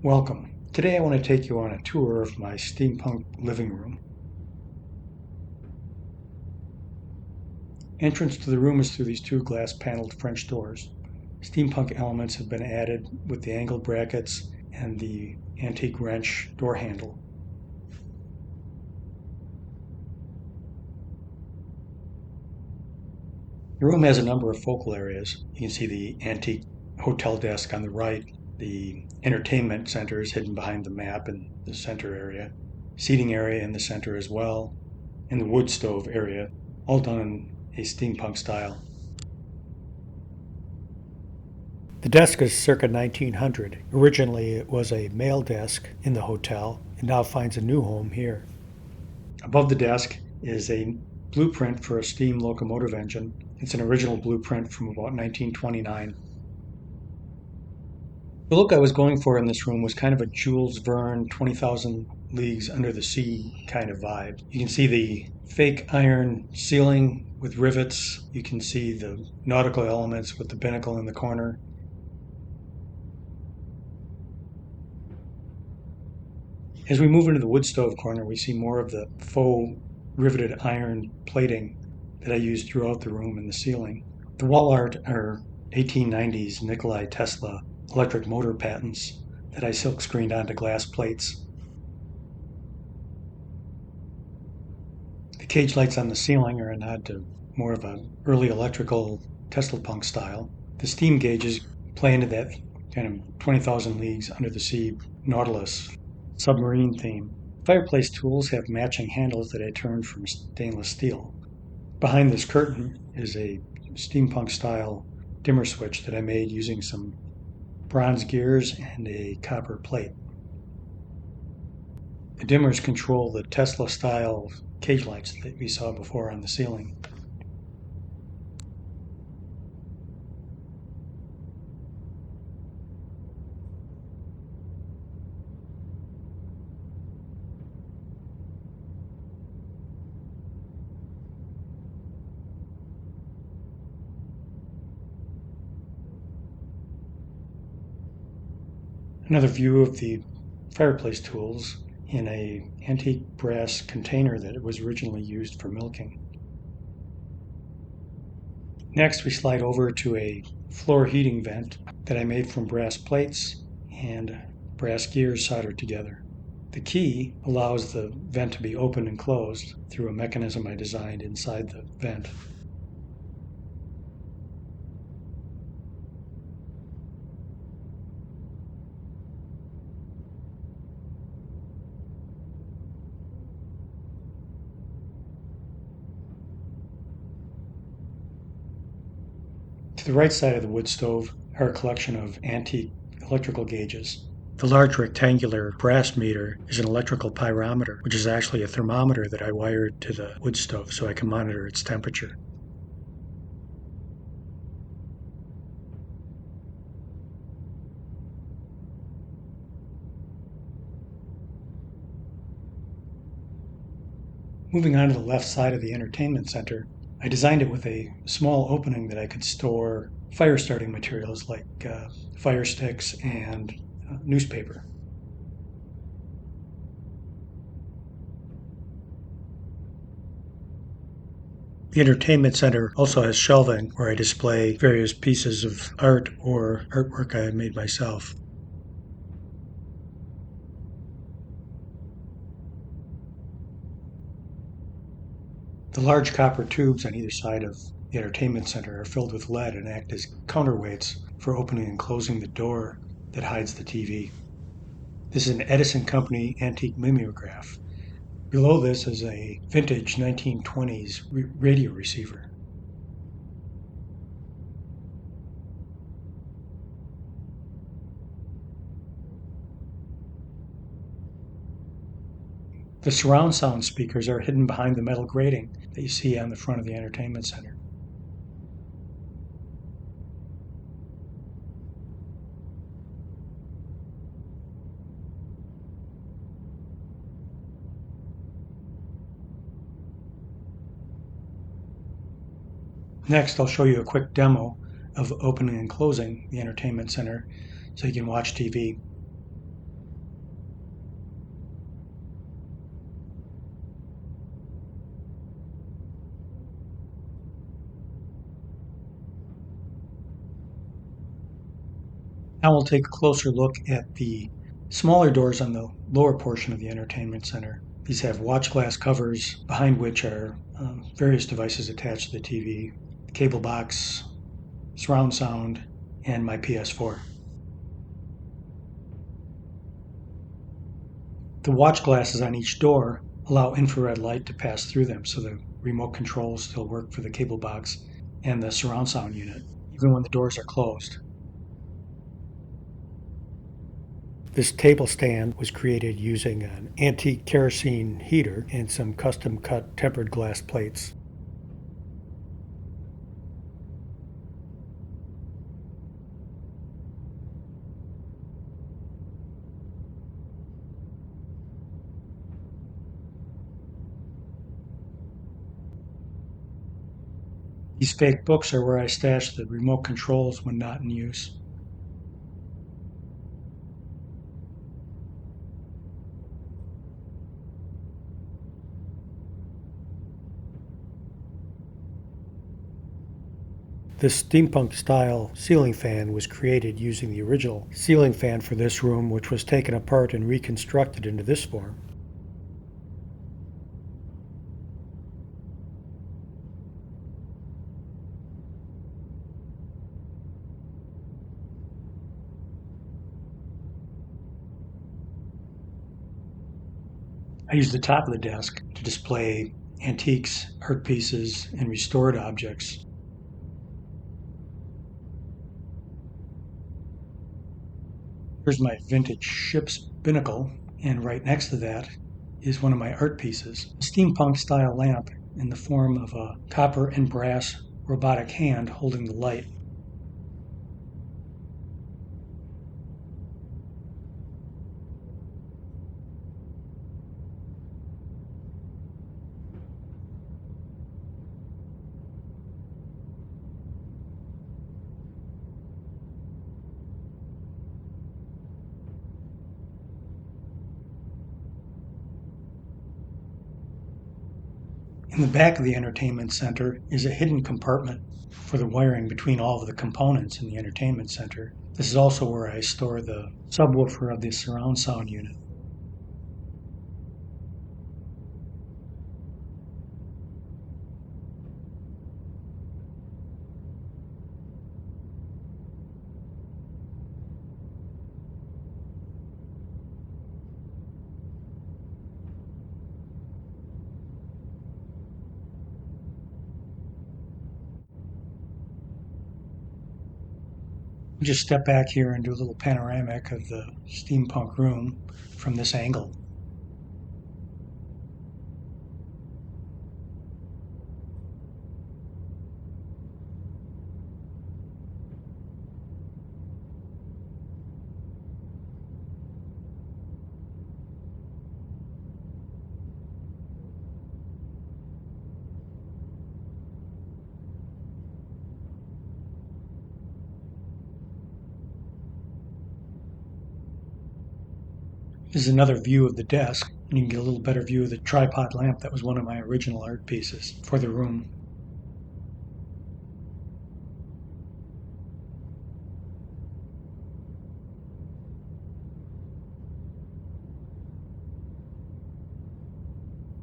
Welcome. Today I want to take you on a tour of my steampunk living room. Entrance to the room is through these two glass paneled French doors. Steampunk elements have been added with the angled brackets and the antique wrench door handle. The room has a number of focal areas. You can see the antique hotel desk on the right. The entertainment center is hidden behind the map in the center area. Seating area in the center as well, and the wood stove area, all done in a steampunk style. The desk is circa 1900. Originally, it was a mail desk in the hotel and now finds a new home here. Above the desk is a blueprint for a steam locomotive engine. It's an original blueprint from about 1929. The look I was going for in this room was kind of a Jules Verne 20,000 Leagues Under the Sea kind of vibe. You can see the fake iron ceiling with rivets. You can see the nautical elements with the binnacle in the corner. As we move into the wood stove corner, we see more of the faux riveted iron plating that I used throughout the room and the ceiling. The wall art are 1890s Nikolai Tesla electric motor patents that I silk screened onto glass plates. The cage lights on the ceiling are a nod to more of an early electrical Tesla punk style. The steam gauges play into that kind of 20,000 Leagues Under the Sea Nautilus submarine theme. Fireplace tools have matching handles that I turned from stainless steel. Behind this curtain is a steampunk style dimmer switch that I made using some bronze gears and a copper plate. The dimmers control the Tesla style cage lights that we saw before on the ceiling. Another view of the fireplace tools in a antique brass container that was originally used for milking. Next, we slide over to a floor heating vent that I made from brass plates and brass gears soldered together. The key allows the vent to be opened and closed through a mechanism I designed inside the vent. To the right side of the wood stove are a collection of antique electrical gauges. The large rectangular brass meter is an electrical pyrometer, which is actually a thermometer that I wired to the wood stove so I can monitor its temperature. Moving on to the left side of the entertainment center, I designed it with a small opening that I could store fire starting materials like fire sticks and newspaper. The entertainment center also has shelving where I display various pieces of art or artwork I made myself. The large copper tubes on either side of the entertainment center are filled with lead and act as counterweights for opening and closing the door that hides the TV. This is an Edison Company antique mimeograph. Below this is a vintage 1920s radio receiver. The surround sound speakers are hidden behind the metal grating that you see on the front of the entertainment center. Next, I'll show you a quick demo of opening and closing the entertainment center so you can watch TV. Now we'll take a closer look at the smaller doors on the lower portion of the entertainment center. These have watch glass covers behind which are various devices attached to the TV, cable box, surround sound, and my PS4. The watch glasses on each door allow infrared light to pass through them, so the remote controls still work for the cable box and the surround sound unit, even when the doors are closed. This table stand was created using an antique kerosene heater and some custom cut tempered glass plates. These fake books are where I stash the remote controls when not in use. This steampunk style ceiling fan was created using the original ceiling fan for this room, which was taken apart and reconstructed into this form. I use the top of the desk to display antiques, art pieces, and restored objects. Here's my vintage ship's binnacle, and right next to that is one of my art pieces, a steampunk style lamp in the form of a copper and brass robotic hand holding the light. In the back of the entertainment center is a hidden compartment for the wiring between all of the components in the entertainment center. This is also where I store the subwoofer of the surround sound unit. I'll just step back here and do a little panoramic of the steampunk room from this angle. This is another view of the desk, and you can get a little better view of the tripod lamp that was one of my original art pieces for the room.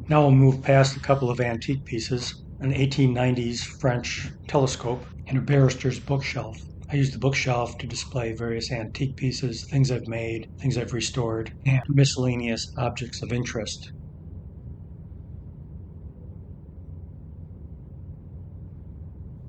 Now we'll move past a couple of antique pieces, an 1890s French telescope, and a barrister's bookshelf. I use the bookshelf to display various antique pieces, things I've made, things I've restored, and miscellaneous objects of interest.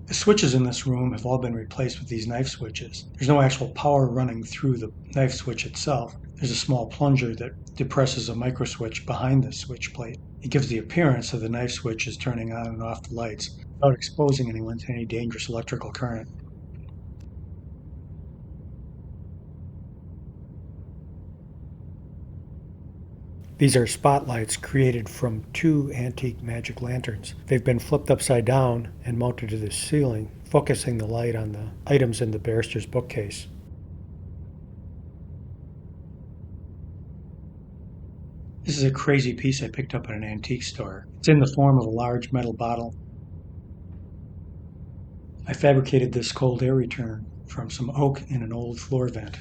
The switches in this room have all been replaced with these knife switches. There's no actual power running through the knife switch itself. There's a small plunger that depresses a micro switch behind the switch plate. It gives the appearance of the knife switch is turning on and off the lights without exposing anyone to any dangerous electrical current. These are spotlights created from two antique magic lanterns. They've been flipped upside down and mounted to the ceiling, focusing the light on the items in the barrister's bookcase. This is a crazy piece I picked up at an antique store. It's in the form of a large metal bottle. I fabricated this cold air return from some oak in an old floor vent.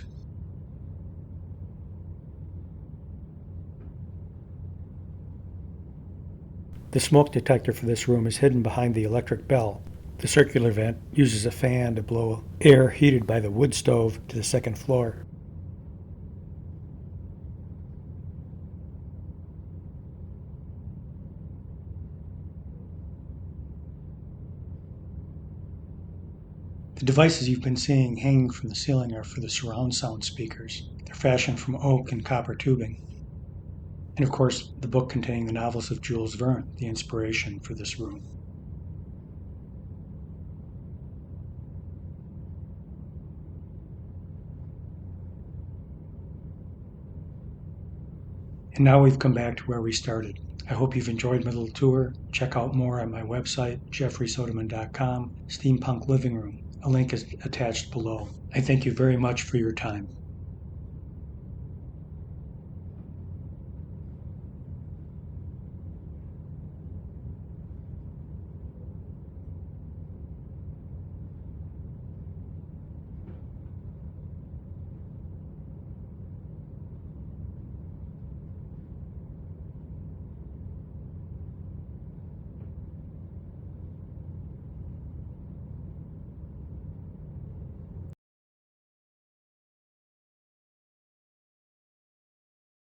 The smoke detector for this room is hidden behind the electric bell. The circular vent uses a fan to blow air heated by the wood stove to the second floor. The devices you've been seeing hanging from the ceiling are for the surround sound speakers. They're fashioned from oak and copper tubing. And of course, the book containing the novels of Jules Verne, the inspiration for this room. And now we've come back to where we started. I hope you've enjoyed my little tour. Check out more on my website, jeffreysoderman.com, Steampunk Living Room. A link is attached below. I thank you very much for your time.